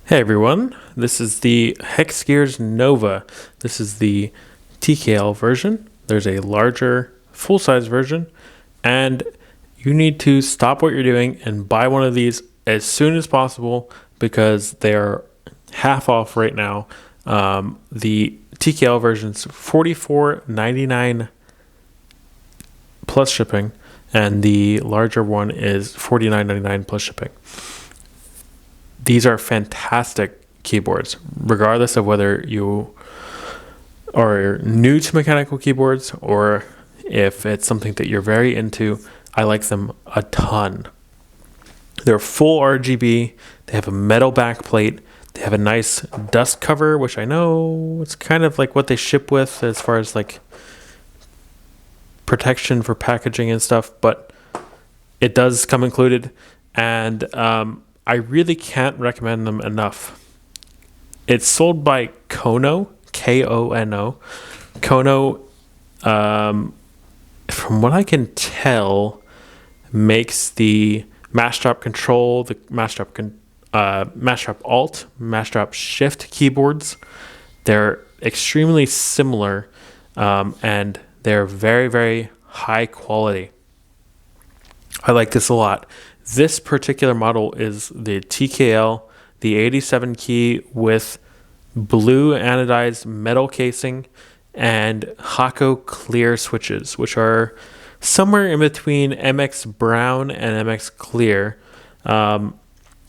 Hey everyone, this is the Hexgears Nova. This is the TKL version. There's a larger full-size version, and you need to stop what you're doing and buy one of these as soon as possible because they are half off right now. The TKL version's $44.99 plus shipping, and the larger one is $49.99 plus shipping. These are fantastic keyboards, regardless of whether you are new to mechanical keyboards or if it's something that you're very into. I like them a ton. They're full RGB. They have a metal backplate. They have a nice dust cover, which I know it's kind of like what they ship with as far as like protection for packaging and stuff, but it does come included. And I really can't recommend them enough. It's sold by Kono, K-O-N-O. Kono, from what I can tell, makes the Mashtrap Control, the Mashtrap Alt, Mashtrap Shift keyboards. They're extremely similar, and they're very, very high quality. I like this a lot. This particular model is the TKL, the 87 key with blue anodized metal casing and Hakko clear switches, which are somewhere in between MX brown and MX clear.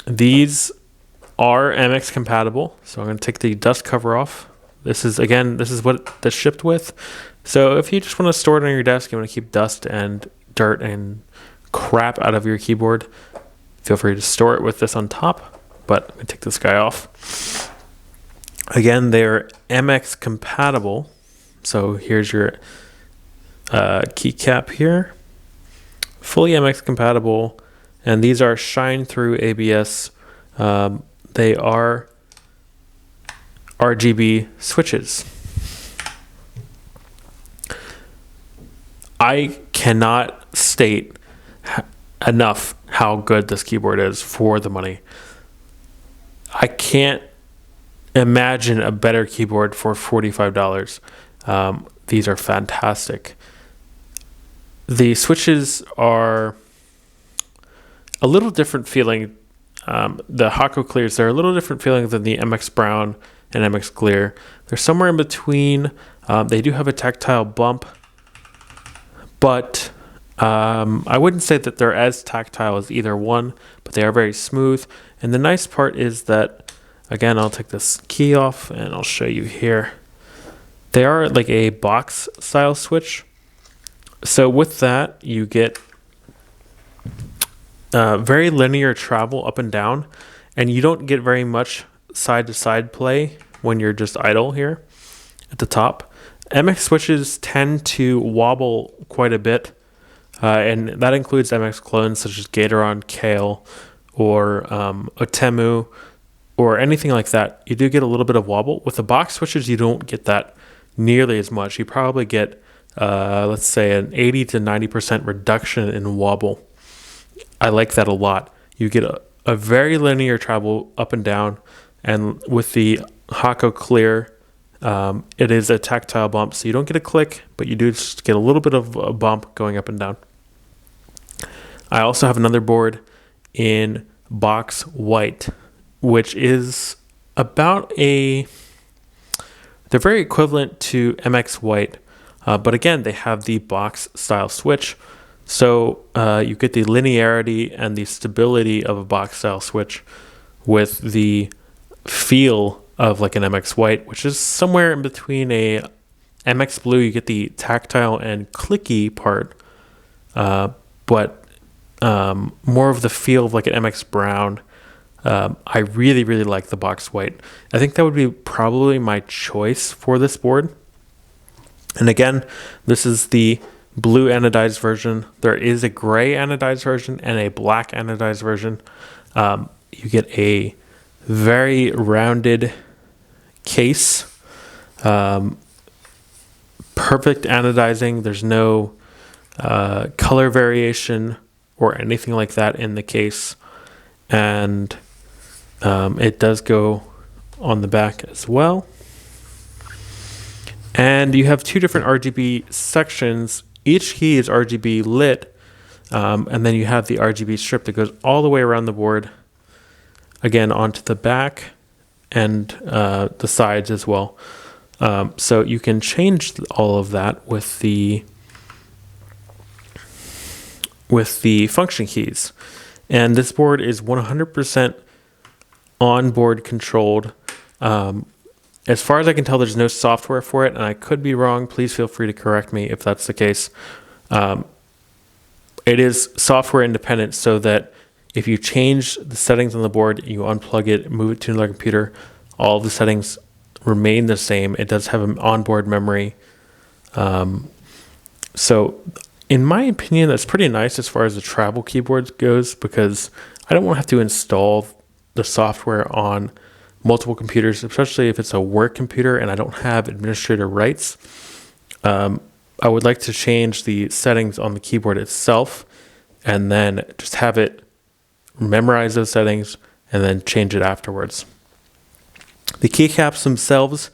These are MX compatible, so I'm going to take the dust cover off. This is what they're shipped with. So if you just want to store it on your desk, you want to keep dust and dirt and crap out of your keyboard, feel free to store it with this on top, but I'm going to take this guy off. Again, they're MX compatible, so here's your keycap here, fully MX compatible, and these are shine through ABS. They are RGB switches. I cannot state enough how good this keyboard is for the money. I can't imagine a better keyboard for $45. These are fantastic. The switches are a little different feeling. The Hakko clears, they're a little different feeling than the MX brown and MX clear. They're somewhere in between. They do have a tactile bump, but I wouldn't say that they're as tactile as either one, but they are very smooth. And the nice part is that, again, I'll take this key off and I'll show you here. They are like a box style switch. So with that, you get very linear travel up and down, and you don't get very much side to side play when you're just idle here at the top. MX switches tend to wobble quite a bit. And that includes MX clones such as Gatoron, Kale, or Otemu, or anything like that. You do get a little bit of wobble. With the box switches, you don't get that nearly as much. You probably get, let's say, an 80 to 90% reduction in wobble. I like that a lot. You get a very linear travel up and down, and with the Hakko Clear, it is a tactile bump, so you don't get a click, but you do just get a little bit of a bump going up and down. I also have another board in box white, which is about they're very equivalent to MX white, but again, they have the box style switch. So you get the linearity and the stability of a box style switch with the feel of like an MX white, which is somewhere in between a MX blue. You get the tactile and clicky part, but more of the feel of like an MX brown. I really, really like the box white. I think that would be probably my choice for this board. And again, this is the blue anodized version. There is a gray anodized version and a black anodized version. You get a very rounded case, perfect anodizing. There's no color variation or anything like that in the case, and It does go on the back as well. And you have two different RGB sections. Each key is RGB lit, and then you have the RGB strip that goes all the way around the board, again onto the back and the sides as well. So you can change all of that with the function keys. And this board is 100% onboard controlled. As far as I can tell, there's no software for it, and I could be wrong. Please feel free to correct me if that's the case. It is software independent, so that if you change the settings on the board, you unplug it, move it to another computer, all of the settings remain the same. It does have an onboard memory. So in my opinion, that's pretty nice as far as the travel keyboard goes, because I don't want to have to install the software on multiple computers, especially if it's a work computer and I don't have administrator rights. I would like to change the settings on the keyboard itself and then just have it memorize those settings and then change it afterwards. The keycaps themselves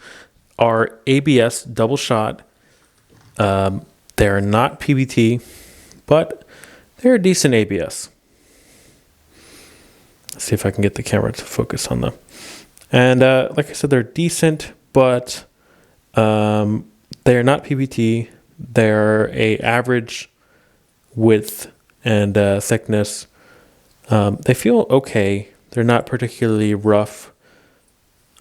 are ABS double shot. They're not PBT, but they're a decent ABS. Let's see if I can get the camera to focus on them. And like I said, they're decent, but they're not PBT. They're a average width and thickness. They feel okay. They're not particularly rough.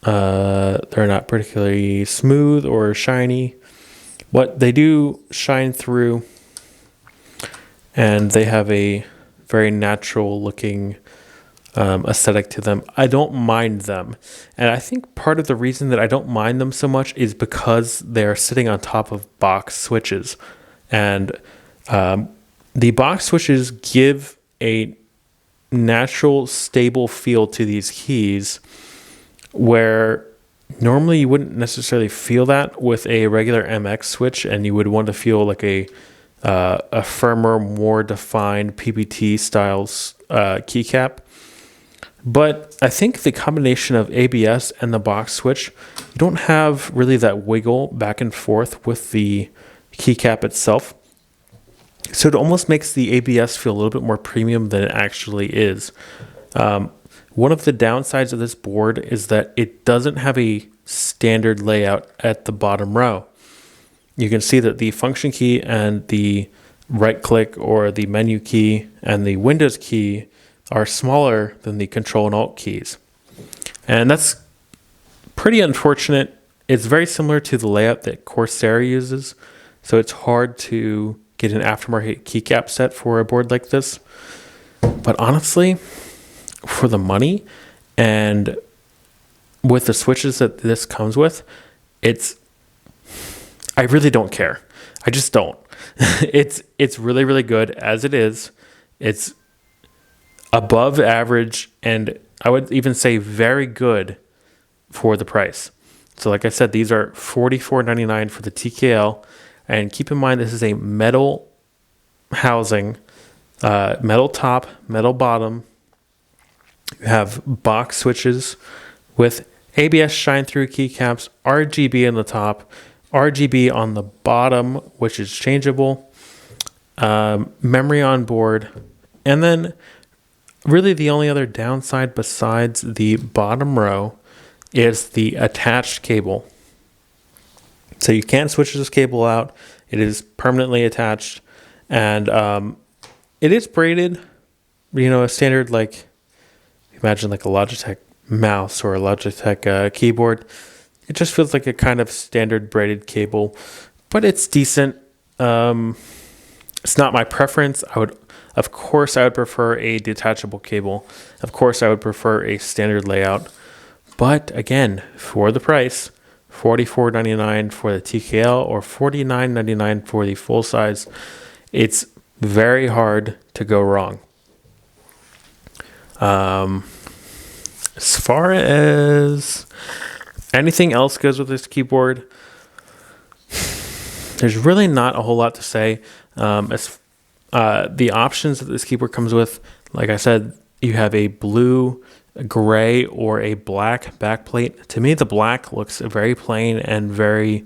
They're not particularly smooth or shiny, but they do shine through, and they have a very natural looking aesthetic to them. I don't mind them. And I think part of the reason that I don't mind them so much is because they're sitting on top of box switches. And the box switches give a natural, stable feel to these keys where normally you wouldn't necessarily feel that with a regular MX switch, and you would want to feel like a firmer, more defined PBT styles keycap. But I think the combination of ABS and the box switch, you don't have really that wiggle back and forth with the keycap itself. So it almost makes the ABS feel a little bit more premium than it actually is. One of the downsides of this board is that it doesn't have a standard layout at the bottom row. You can see that the function key and the right click or the menu key and the Windows key are smaller than the Control and Alt keys. And that's pretty unfortunate. It's very similar to the layout that Corsair uses, so it's hard to get an aftermarket keycap set for a board like this. But honestly, for the money and with the switches that this comes with, I really don't care. I just don't. It's really, really good as it is. It's above average, and I would even say very good for the price. So like I said, these are $44.99 for the TKL, and keep in mind this is a metal housing, metal top, metal bottom. You have box switches with ABS shine through keycaps, RGB on the top, RGB on the bottom, which is changeable, memory on board, and then really the only other downside besides the bottom row is the attached cable. So you can't switch this cable out. It is permanently attached, and it is braided, a standard, like imagine like a Logitech mouse or a Logitech keyboard. It just feels like a kind of standard braided cable, but it's decent. It's not my preference. Of course, I would prefer a detachable cable. Of course, I would prefer a standard layout. But again, for the price, $44.99 for the TKL or $49.99 for the full size, it's very hard to go wrong. As far as anything else goes with this keyboard, there's really not a whole lot to say. The options that this keyboard comes with, like I said, you have a blue a gray or a black backplate. To me, the black looks very plain and very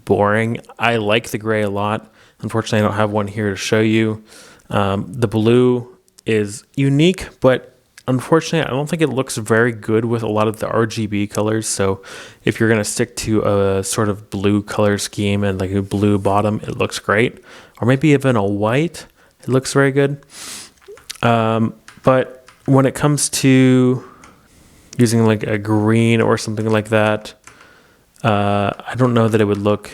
boring. I like the gray a lot. Unfortunately, I don't have one here to show you. The blue is unique, but unfortunately, I don't think it looks very good with a lot of the RGB colors. So if you're going to stick to a sort of blue color scheme and like a blue bottom, it looks great. Or maybe even a white, it looks very good. But when it comes to using like a green or something like that, I don't know that it would look.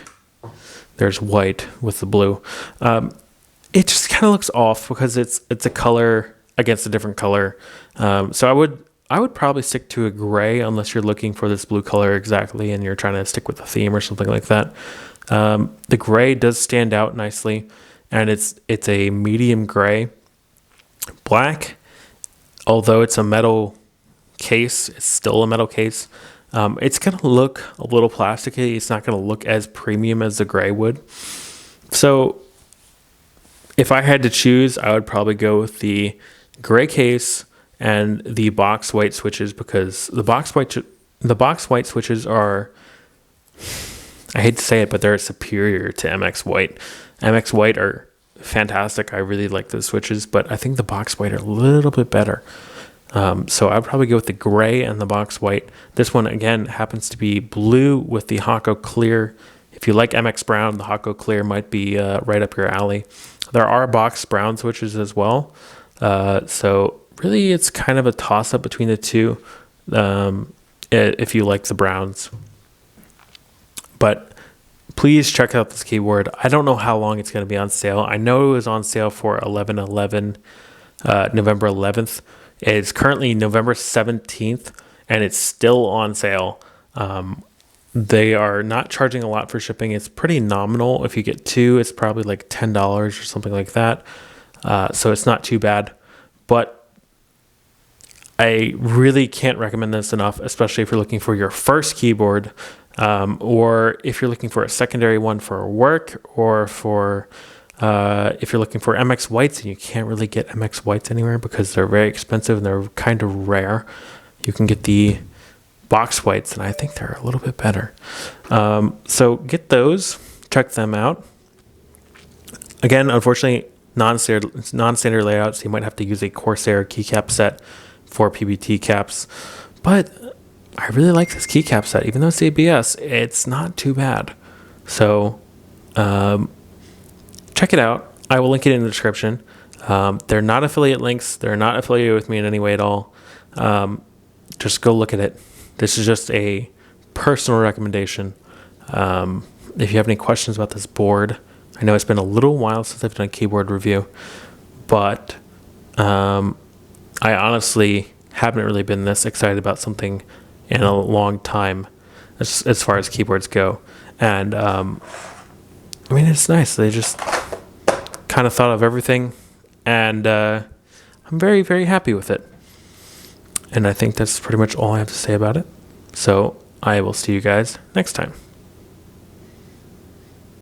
There's white with the blue. It just kind of looks off because it's a color against a different color. So I would probably stick to a gray unless you're looking for this blue color exactly and you're trying to stick with the theme or something like that. The gray does stand out nicely, and it's a medium gray. Black, although it's a metal case, it's still a metal case. It's going to look a little plasticky. It's not going to look as premium as the gray would. So if I had to choose, I would probably go with the gray case and the box white switches, because the box white switches are, I hate to say it, but they're superior to MX white. MX white are fantastic. I really like those switches, but I think the box white are a little bit better. So I'd probably go with the gray and the box white. This one, again, happens to be blue with the Hako clear. If you like MX brown, the Hako clear might be right up your alley. There are box brown switches as well. So really, it's kind of a toss-up between the two if you like the browns. But please check out this keyboard. I don't know how long it's going to be on sale. I know it was on sale for November 11th. It's currently November 17th, and it's still on sale. They are not charging a lot for shipping. It's pretty nominal. If you get two, it's probably like $10 or something like that. So it's not too bad. But I really can't recommend this enough, especially if you're looking for your first keyboard, or if you're looking for a secondary one for work, or for if you're looking for MX whites and you can't really get MX whites anywhere because they're very expensive and they're kind of rare. You can get the box whites, and I think they're a little bit better. So get those, check them out. Again, unfortunately, non-standard layouts. You might have to use a Corsair keycap set for PBT caps, but I really like this keycap set. Even though it's ABS, it's not too bad. So check it out. I will link it in the description. They're not affiliate links. They're not affiliated with me in any way at all. Just go look at it. This is just a personal recommendation. If you have any questions about this board, I know it's been a little while since I've done a keyboard review, but I honestly haven't really been this excited about something in a long time as far as keyboards go. And I mean, it's nice. They just kind of thought of everything, and I'm very, very happy with it. And I think that's pretty much all I have to say about it. So I will see you guys next time.